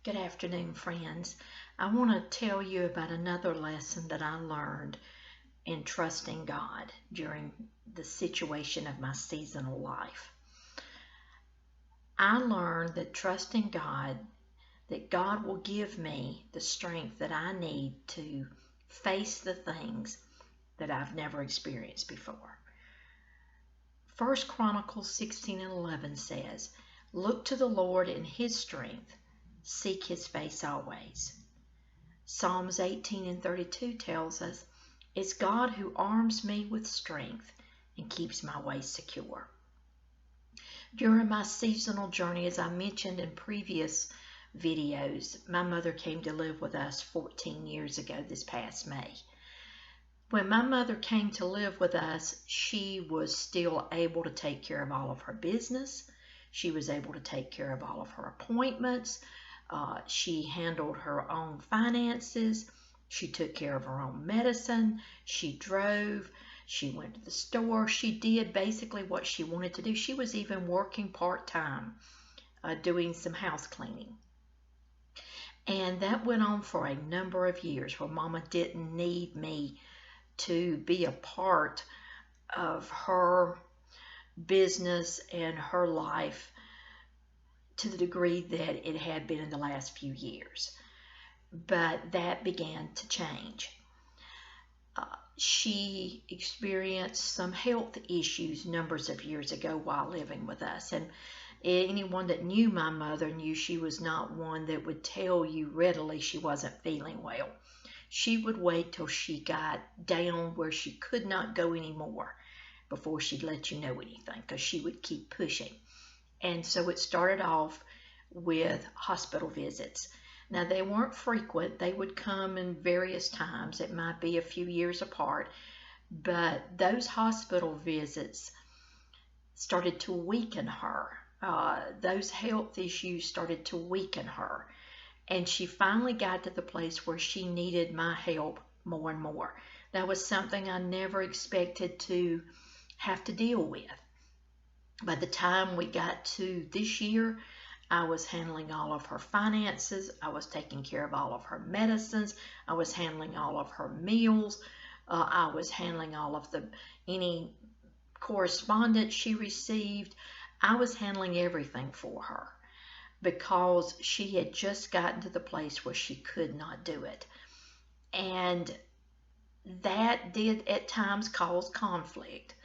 Good afternoon, friends. I want to tell you about another lesson that I learned in trusting God during the situation of my seasonal life. I learned that trusting God, that God will give me the strength that I need to face the things that I've never experienced before. First Chronicles 16:11 says, "Look to the Lord in His strength, seek His face always." Psalms 18:32 tells us, "It's God who arms me with strength and keeps my way secure." During my seasonal journey, as I mentioned in previous videos, my mother came to live with us 14 years ago this past May. When my mother came to live with us, she was still able to take care of all of her business. She was able to take care of all of her appointments. She handled her own finances. She took care of her own medicine. She drove. She went to the store. She did basically what she wanted to do. She was even working part-time, doing some house cleaning. And that went on for a number of years where Mama didn't need me to be a part of her business and her life to the degree that it had been in the last few years. But that began to change. She experienced some health issues numbers of years ago while living with us. And anyone that knew my mother knew she was not one that would tell you readily she wasn't feeling well. She would wait till she got down where she could not go anymore before she'd let you know anything, because she would keep pushing. And so it started off with hospital visits. Now, they weren't frequent. They would come in various times. It might be a few years apart. But those hospital visits started to weaken her. Those health issues started to weaken her. And she finally got to the place where she needed my help more and more. That was something I never expected to have to deal with. By the time we got to this year, I was handling all of her finances. I was taking care of all of her medicines. I was handling all of her meals. I was handling all of any correspondence she received. I was handling everything for her, because she had just gotten to the place where she could not do it. And that did at times cause conflict.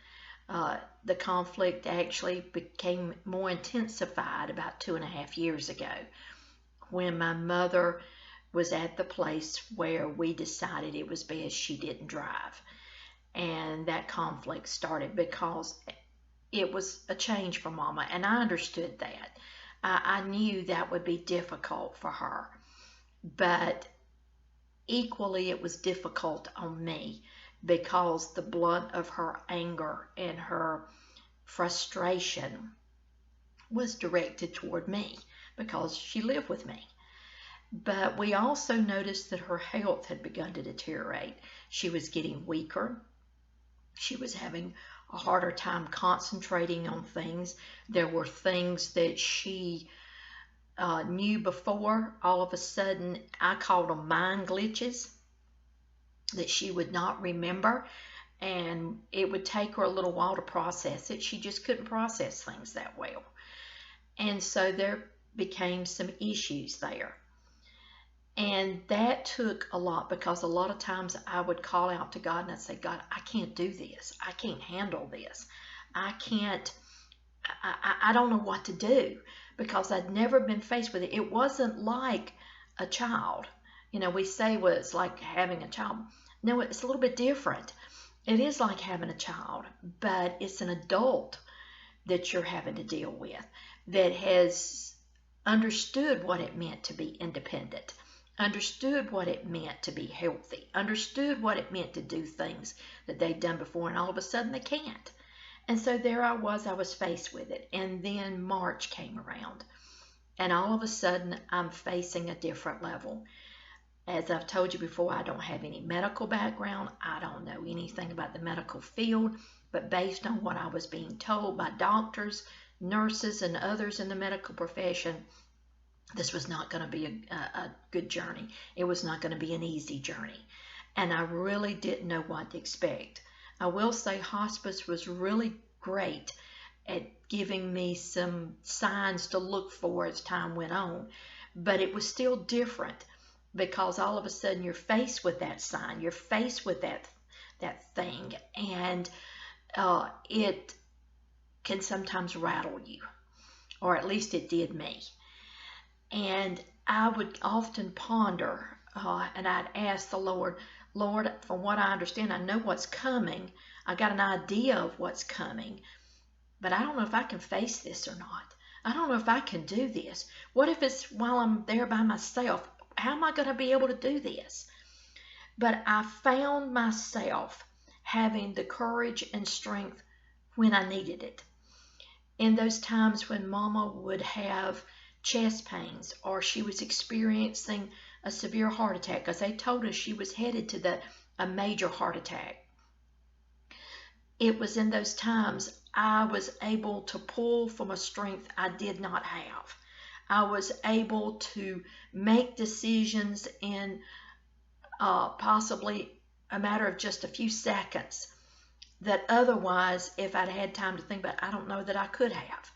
The conflict actually became more intensified about 2.5 years ago, when my mother was at the place where we decided it was best she didn't drive. And that conflict started because it was a change for Mama, and I understood that. I knew that would be difficult for her, but equally it was difficult on me, because the blunt of her anger and her frustration was directed toward me, because she lived with me. But we also noticed that her health had begun to deteriorate. She was getting weaker. She was having a harder time concentrating on things. There were things that she knew before. All of a sudden, I called them mind glitches, that she would not remember, and it would take her a little while to process it. She just couldn't process things that well. And so there became some issues there. And that took a lot, because a lot of times I would call out to God and I'd say, "God, I can't do this. I can't handle this. I don't know what to do," because I'd never been faced with it. It wasn't like a child. We say, well, it's like having a child. No, it's a little bit different. It is like having a child, but it's an adult that you're having to deal with, that has understood what it meant to be independent, understood what it meant to be healthy, understood what it meant to do things that they'd done before, and all of a sudden they can't. And so there I was faced with it. And then March came around, and all of a sudden I'm facing a different level. As I've told you before, I don't have any medical background. I don't know anything about the medical field, but based on what I was being told by doctors, nurses, and others in the medical profession, This was not going to be a good journey. It was not going to be an easy journey. And I really didn't know what to expect. I will say hospice was really great at giving me some signs to look for as time went on, but it was still different because all of a sudden you're faced with that sign, you're faced with that thing, and it can sometimes rattle you, or at least it did me. And I would often ponder, and I'd ask the Lord, Lord, from what I understand, I know what's coming. I got an idea of what's coming, but I don't know if I can face this or not. I don't know if I can do this. What if it's while I'm there by myself? How am I going to be able to do this? But I found myself having the courage and strength when I needed it. In those times when Mama would have chest pains or she was experiencing a severe heart attack, because they told us she was headed to a major heart attack. It was in those times I was able to pull from a strength I did not have. I was able to make decisions in possibly a matter of just a few seconds that otherwise, if I'd had time to think about it, I don't know that I could have.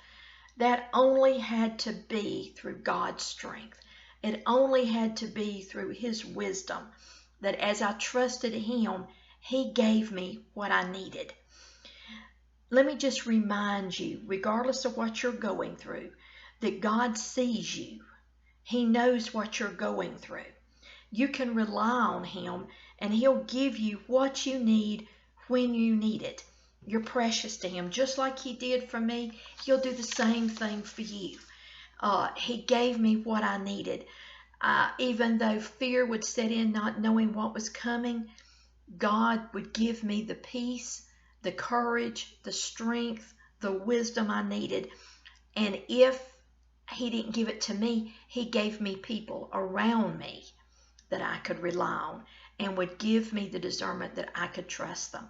That only had to be through God's strength. It only had to be through His wisdom, that as I trusted Him, He gave me what I needed. Let me just remind you, regardless of what you're going through, that God sees you. He knows what you're going through. You can rely on Him, and He'll give you what you need when you need it. You're precious to Him. Just like He did for me, He'll do the same thing for you. He gave me what I needed. Even though fear would set in, not knowing what was coming, God would give me the peace, the courage, the strength, the wisdom I needed. And if He didn't give it to me, He gave me people around me that I could rely on and would give me the discernment that I could trust them.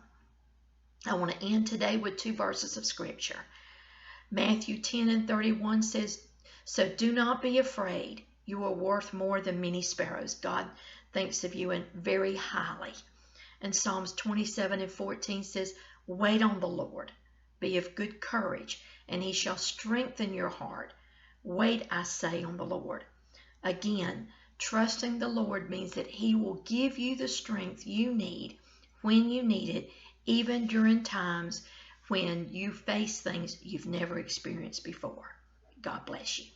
I want to end today with 2 verses of Scripture. Matthew 10:31 says, "So do not be afraid. You are worth more than many sparrows." God thinks of you very highly. And Psalms 27:14 says, "Wait on the Lord. Be of good courage, and He shall strengthen your heart. Wait, I say, on the Lord." Again, trusting the Lord means that He will give you the strength you need when you need it, even during times when you face things you've never experienced before. God bless you.